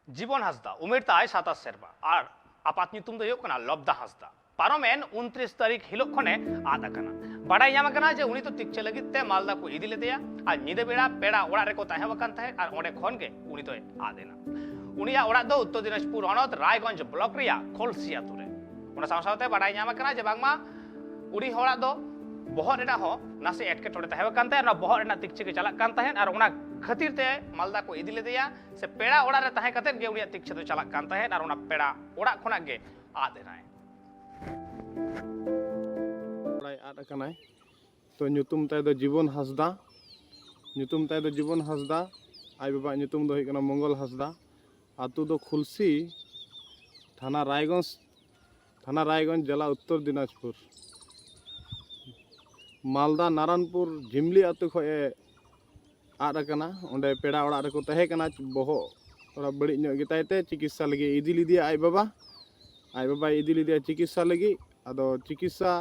जीवन हांसदा उमेर ताय 27 सेरबा और आपात ᱧᱩᱛᱩᱢ ᱫᱚ ᱦᱩᱭᱩᱜ ᱠᱟᱱᱟ ᱞᱚᱵᱫᱟ ᱦᱟᱸᱥᱫᱟ पारमेन 29 तारीख हिलोग खने आद अकना बाडाय ᱧᱟᱢ ᱟᱠᱟᱱᱟ ᱡᱮ उनी तो टिक्चे लगित ते मालदा को इदी लेदेया और ᱧᱤᱫᱟᱹ बेड़ा पेड़ा ओड़ा रेको ताहे वकान ताहे और ओंडे खन गे उनी तो आदेना उनिया ओड़ा दो उत्तर दिनाजपुर हनत रायगंज ब्लॉक रिया खोलसी आतु रे ओना साव सावते बाडाय ᱧᱟᱢ आकना जे बांगमा उनी होड़ा दो बहर रेना हो नासे एटके टोडे ताहे वकान ताहे ना बहर रेना टिक्चे के चलाक कान ताहे और ओना खातिर ते मालदा को इदी लेदेया से पेड़ा ओड़ा रे ताहे कते गे उनिया टिक्चे तो चलाक कान ताहे और ओना पेड़ा ओड़ा खना गे आदेना तो ᱧᱩᱛᱩᱢ ताय दो जीवन हांसदा ᱧᱩᱛᱩᱢ ताय दो जीवन हांसदा आय बाबा ᱧᱩᱛᱩᱢ दो हुई मंगल हांसदा आतु दो खुलसी थाना रायगंज जिला उत्तर दिनाजपुर मालदा नारायणपुर झिमली आतु खोए आद अकना ओंडे पेड़ा ओड़ा रेको तहे कना बहो थोड़ा बड़ी ᱧᱚᱜ गितायते चिकित्सा लगी इदी लिदिया आय बाबा इदी लिदिया चिकित्सा लगी आदो चिकित्सा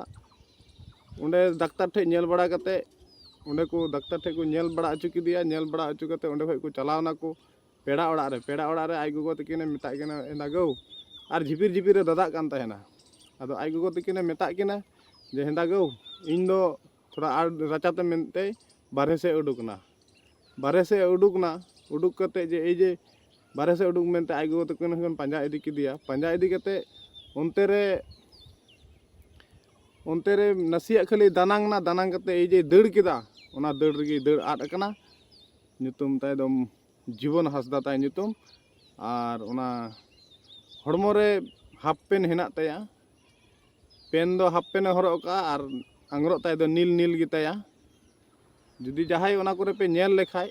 उन्हें डाक्टर ठे नेल बड़ा कते उन्हें को डाक्टर ठे को नेल बड़ा अचु किदिया नेल बड़ा अचु कते उन्हें भाई को चलावना को पेड़ा ओड़ा रे आय गोगो तकिने मेता किना एना गौ और झिपिर रे दादा कान तहेना आदो आय गोगो तकिने मेता किना जे हेंदा गौ इन दो थोड़ा आर राचाते मेनते बारहे से उडुकना उडुक कते जे ए जे बारहे से उडुक मेनते आय गोगो तकिने पंजा इदी किदिया पंजा इदी कते उनते रे नसिया खाली दानांग कते ए जे दड़ किदा ओना दड़ रगी दड़ आद अकना ᱧᱩᱛᱩᱢ ताय दम जीवन हांसदा ताय ᱧᱩᱛᱩᱢ और ओना हड़मो रे हाफ पेन हेना ताया पेन दो हाफ पेन हरक का और आंग्रो ताय दो नील गी ताया जुदी जहाय ओना करे पे नेल लेखाय